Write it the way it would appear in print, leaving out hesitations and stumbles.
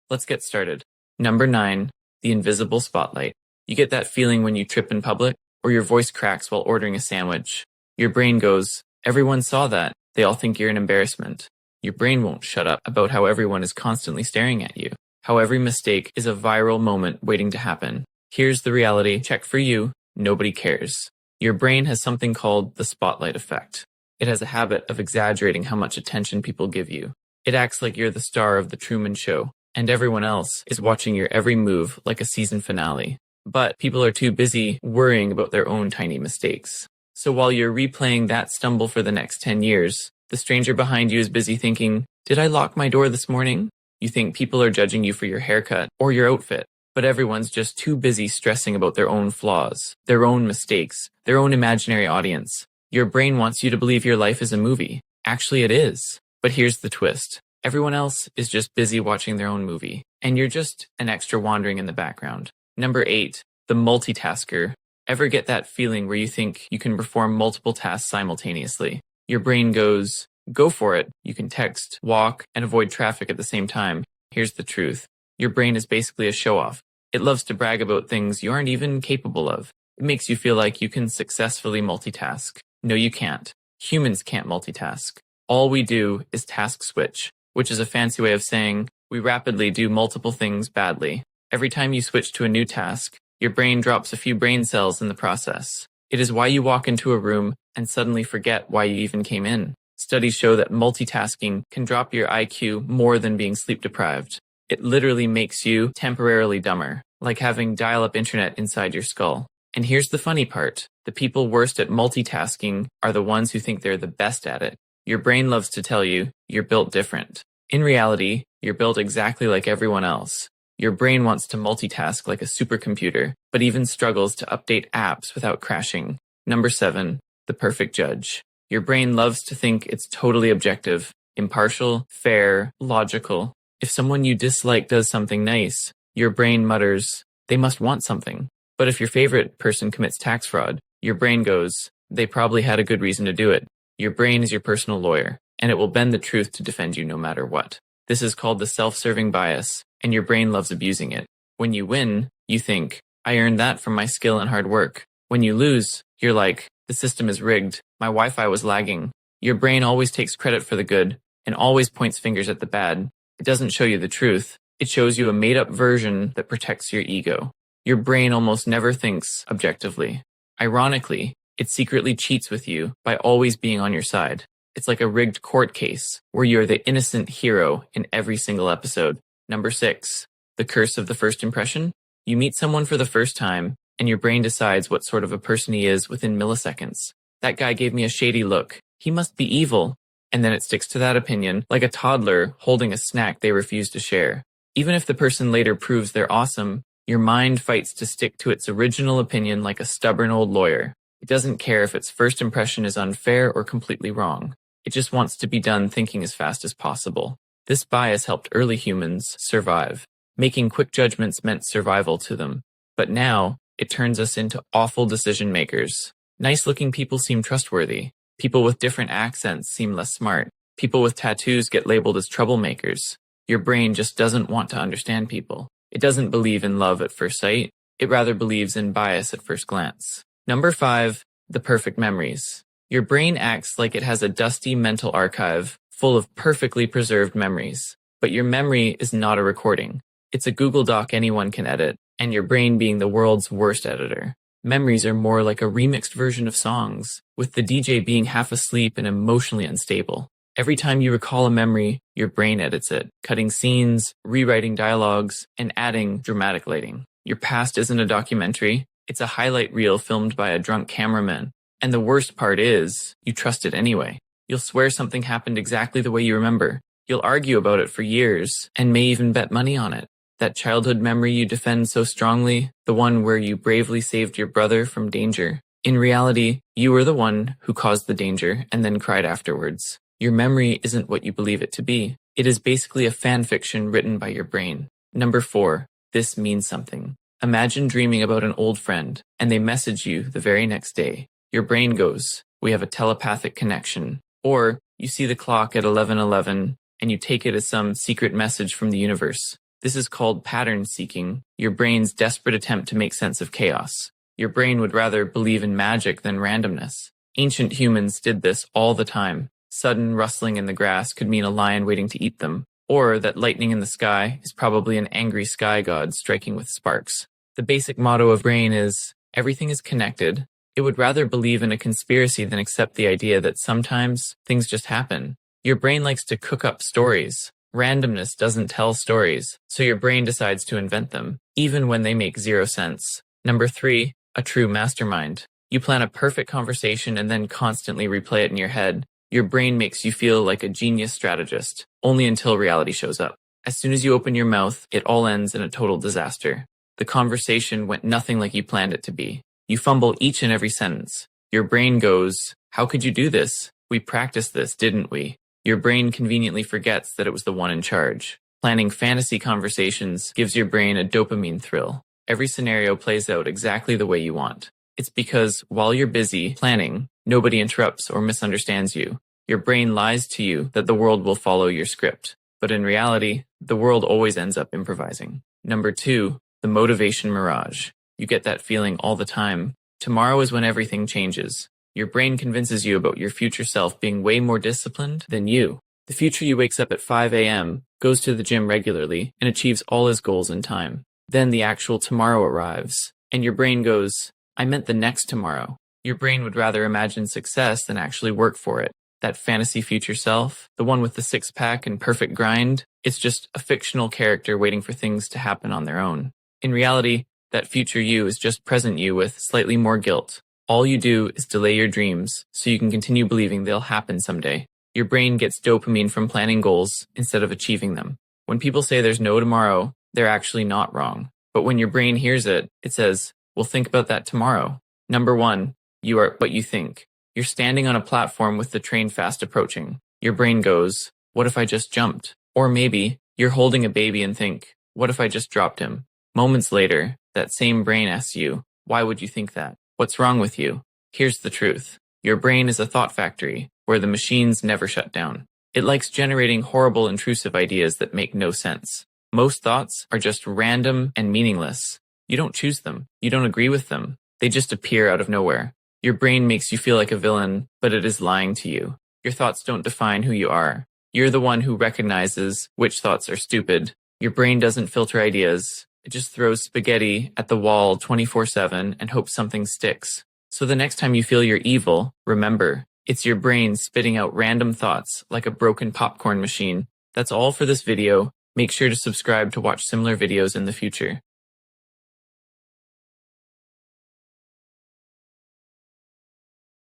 Let's get started. Number 9, the invisible spotlight. You get that feeling when you trip in public, or your voice cracks while ordering a sandwich. Your brain goes, everyone saw that. They all think you're an embarrassment. Your brain won't shut up about how everyone is constantly staring at you, how every mistake is a viral moment waiting to happen. Here's the reality check for you. Nobody cares. Your brain has something called the spotlight effect. It has a habit of exaggerating how much attention people give you. It acts like you're the star of the Truman Show, and everyone else is watching your every move like a season finale. But people are too busy worrying about their own tiny mistakes. So while you're replaying that stumble for the next 10 years, the stranger behind you is busy thinking, did I lock my door this morning? You think people are judging you for your haircut or your outfit, but everyone's just too busy stressing about their own flaws, their own mistakes, their own imaginary audience. Your brain wants you to believe your life is a movie. Actually, it is. But here's the twist. Everyone else is just busy watching their own movie, and you're just an extra wandering in the background. Number 8, the multitasker. Ever get that feeling where you think you can perform multiple tasks simultaneously? Your brain goes, go for it. You can text, walk, and avoid traffic at the same time. Here's the truth. Your brain is basically a show-off. It loves to brag about things you aren't even capable of. It makes you feel like you can successfully multitask. No, you can't. Humans can't multitask. All we do is task switch, which is a fancy way of saying we rapidly do multiple things badly. Every time you switch to a new task, your brain drops a few brain cells in the process. It is why you walk into a room and suddenly forget why you even came in. Studies show that multitasking can drop your IQ more than being sleep deprived. It literally makes you temporarily dumber, like having dial-up internet inside your skull. And here's the funny part. The people worst at multitasking are the ones who think they're the best at it. Your brain loves to tell you you're built different. In reality, you're built exactly like everyone else. Your brain wants to multitask like a supercomputer, but even struggles to update apps without crashing. Number 7, the perfect judge. Your brain loves to think it's totally objective, impartial, fair, logical. If someone you dislike does something nice, your brain mutters, they must want something. But if your favorite person commits tax fraud, your brain goes, they probably had a good reason to do it. Your brain is your personal lawyer, and it will bend the truth to defend you no matter what. This is called the self-serving bias, and your brain loves abusing it. When you win, you think, I earned that from my skill and hard work. When you lose, you're like, the system is rigged. My Wi-Fi was lagging. Your brain always takes credit for the good and always points fingers at the bad. It doesn't show you the truth. It shows you a made-up version that protects your ego. Your brain almost never thinks objectively. Ironically, it secretly cheats with you by always being on your side. It's like a rigged court case where you're the innocent hero in every single episode. Number 6, the curse of the first impression. You meet someone for the first time, and your brain decides what sort of a person he is within milliseconds. That guy gave me a shady look. He must be evil. And then it sticks to that opinion like a toddler holding a snack they refuse to share. Even if the person later proves they're awesome, your mind fights to stick to its original opinion like a stubborn old lawyer. It doesn't care if its first impression is unfair or completely wrong. It just wants to be done thinking as fast as possible. This bias helped early humans survive. Making quick judgments meant survival to them. But now, it turns us into awful decision makers. Nice-looking people seem trustworthy. People with different accents seem less smart. People with tattoos get labeled as troublemakers. Your brain just doesn't want to understand people. It doesn't believe in love at first sight. It rather believes in bias at first glance. Number 5, the perfect memories. Your brain acts like it has a dusty mental archive full of perfectly preserved memories. But your memory is not a recording. It's a Google Doc anyone can edit, and your brain being the world's worst editor. Memories are more like a remixed version of songs, with the DJ being half asleep and emotionally unstable. Every time you recall a memory, your brain edits it, cutting scenes, rewriting dialogues, and adding dramatic lighting. Your past isn't a documentary, it's a highlight reel filmed by a drunk cameraman. And the worst part is, you trust it anyway. You'll swear something happened exactly the way you remember. You'll argue about it for years, and may even bet money on it. That childhood memory you defend so strongly, the one where you bravely saved your brother from danger. In reality, you were the one who caused the danger and then cried afterwards. Your memory isn't what you believe it to be. It is basically a fan fiction written by your brain. Number 4, this means something. Imagine dreaming about an old friend, and they message you the very next day. Your brain goes, we have a telepathic connection. Or you see the clock at 11:11, and you take it as some secret message from the universe. This is called pattern seeking, your brain's desperate attempt to make sense of chaos. Your brain would rather believe in magic than randomness. Ancient humans did this all the time. Sudden rustling in the grass could mean a lion waiting to eat them, or that lightning in the sky is probably an angry sky god striking with sparks. The basic motto of brain is, everything is connected. It would rather believe in a conspiracy than accept the idea that sometimes things just happen. Your brain likes to cook up stories. Randomness doesn't tell stories, so your brain decides to invent them, even when they make zero sense. Number 3, a true mastermind. You plan a perfect conversation and then constantly replay it in your head. Your brain makes you feel like a genius strategist, only until reality shows up. As soon as you open your mouth, it all ends in a total disaster. The conversation went nothing like you planned it to be. You fumble each and every sentence. Your brain goes, "How could you do this? We practiced this, didn't we?" Your brain conveniently forgets that it was the one in charge. Planning fantasy conversations gives your brain a dopamine thrill. Every scenario plays out exactly the way you want. It's because while you're busy planning, nobody interrupts or misunderstands you. Your brain lies to you that the world will follow your script. But in reality, the world always ends up improvising. Number 2, the motivation mirage. You get that feeling all the time. Tomorrow is when everything changes. Your brain convinces you about your future self being way more disciplined than you. The future you wakes up at 5 a.m., goes to the gym regularly, and achieves all his goals in time. Then the actual tomorrow arrives, and your brain goes, "I meant the next tomorrow." Your brain would rather imagine success than actually work for it. That fantasy future self, the one with the six-pack and perfect grind, it's just a fictional character waiting for things to happen on their own. In reality, that future you is just present you with slightly more guilt. All you do is delay your dreams so you can continue believing they'll happen someday. Your brain gets dopamine from planning goals instead of achieving them. When people say there's no tomorrow, they're actually not wrong. But when your brain hears it, it says, "Well, think about that tomorrow." Number 1, you are what you think. You're standing on a platform with the train fast approaching. Your brain goes, "What if I just jumped?" Or maybe you're holding a baby and think, "What if I just dropped him?" Moments later, that same brain asks you, "Why would you think that? What's wrong with you?" Here's the truth. Your brain is a thought factory where the machines never shut down. It likes generating horrible, intrusive ideas that make no sense. Most thoughts are just random and meaningless. You don't choose them. You don't agree with them. They just appear out of nowhere. Your brain makes you feel like a villain, but it is lying to you. Your thoughts don't define who you are. You're the one who recognizes which thoughts are stupid. Your brain doesn't filter ideas. It just throws spaghetti at the wall 24/7 and hopes something sticks. So the next time you feel you're evil, remember, it's your brain spitting out random thoughts like a broken popcorn machine. That's all for this video. Make sure to subscribe to watch similar videos in the future.